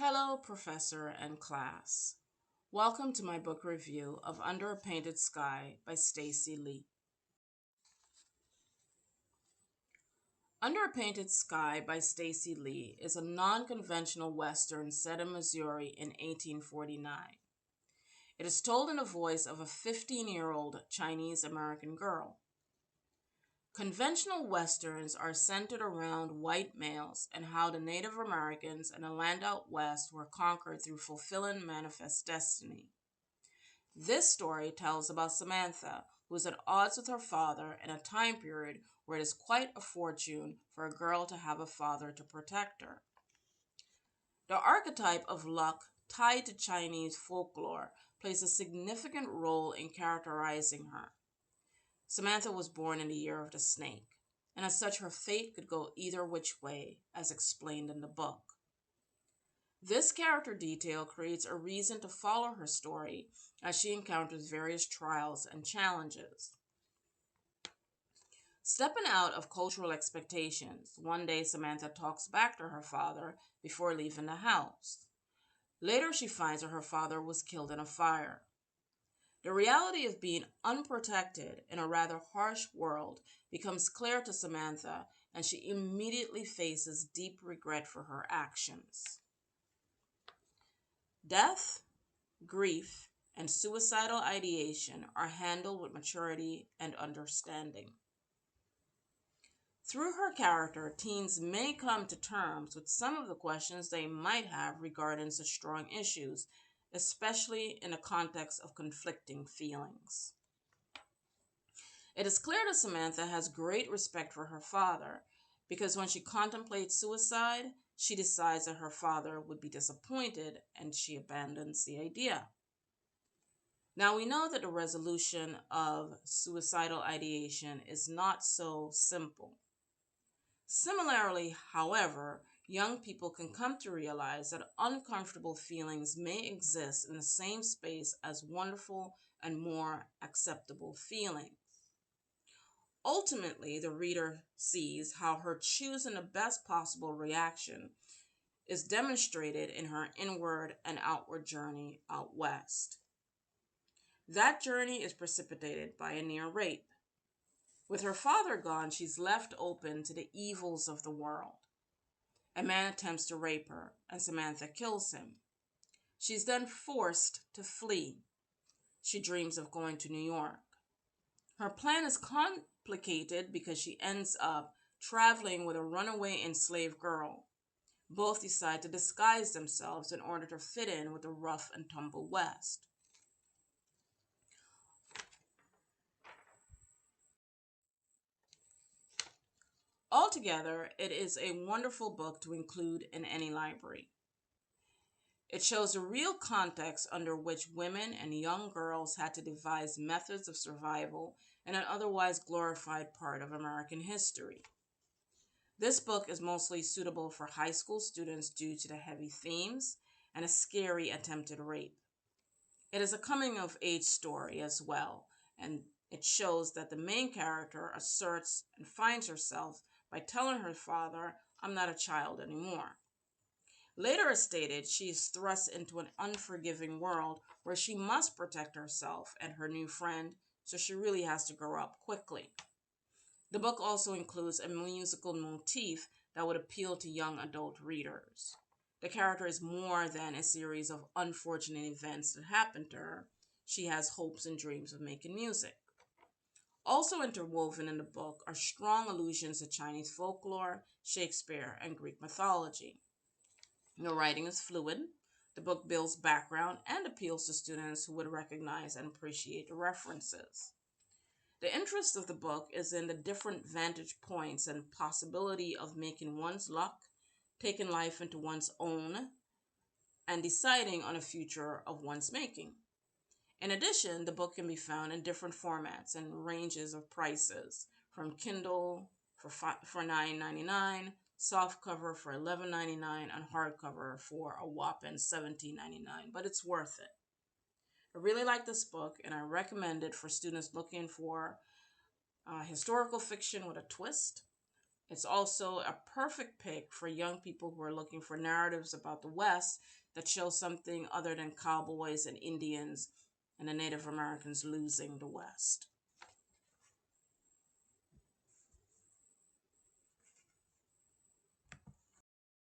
Hello, Professor and class. Welcome to my book review of Under a Painted Sky by Stacey Lee. Under a Painted Sky by Stacey Lee is a non-conventional Western set in Missouri in 1849. It is told in the voice of a 15-year-old Chinese-American girl. Conventional Westerns are centered around white males and how the Native Americans and the land out west were conquered through fulfilling manifest destiny. This story tells about Samantha, who is at odds with her father in a time period where it is quite a fortune for a girl to have a father to protect her. The archetype of luck tied to Chinese folklore plays a significant role in characterizing her. Samantha was born in the year of the snake, and as such her fate could go either which way, as explained in the book. This character detail creates a reason to follow her story as she encounters various trials and challenges. Stepping out of cultural expectations, one day Samantha talks back to her father before leaving the house. Later she finds that her father was killed in a fire. The reality of being unprotected in a rather harsh world becomes clear to Samantha, and she immediately faces deep regret for her actions. Death, grief, and suicidal ideation are handled with maturity and understanding. Through her character, teens may come to terms with some of the questions they might have regarding such strong issues, especially in the context of conflicting feelings. It is clear that Samantha has great respect for her father because when she contemplates suicide, she decides that her father would be disappointed and she abandons the idea. Now we know that the resolution of suicidal ideation is not so simple. Similarly, however, young people can come to realize that uncomfortable feelings may exist in the same space as wonderful and more acceptable feelings. Ultimately, the reader sees how her choosing the best possible reaction is demonstrated in her inward and outward journey out west. That journey is precipitated by a near rape. With her father gone, she's left open to the evils of the world. A man attempts to rape her, and Samantha kills him. She's then forced to flee. She dreams of going to New York. Her plan is complicated because she ends up traveling with a runaway enslaved girl. Both decide to disguise themselves in order to fit in with the rough and tumble West. Altogether, it is a wonderful book to include in any library. It shows the real context under which women and young girls had to devise methods of survival in an otherwise glorified part of American history. This book is mostly suitable for high school students due to the heavy themes and a scary attempted rape. It is a coming of age story as well, and it shows that the main character asserts and finds herself by telling her father, "I'm not a child anymore." Later, as stated, she is thrust into an unforgiving world where she must protect herself and her new friend, so she really has to grow up quickly. The book also includes a musical motif that would appeal to young adult readers. The character is more than a series of unfortunate events that happen to her. She has hopes and dreams of making music. Also interwoven in the book are strong allusions to Chinese folklore, Shakespeare, and Greek mythology. The writing is fluid. The book builds background and appeals to students who would recognize and appreciate the references. The interest of the book is in the different vantage points and possibility of making one's luck, taking life into one's own, and deciding on a future of one's making. In addition, the book can be found in different formats and ranges of prices, from Kindle for $9.99, softcover for $11.99, and hardcover for a whopping $17.99, but it's worth it. I really like this book, and I recommend it for students looking for historical fiction with a twist, It's also a perfect pick for young people who are looking for narratives about the West that show something other than cowboys and Indians and the Native Americans losing the West.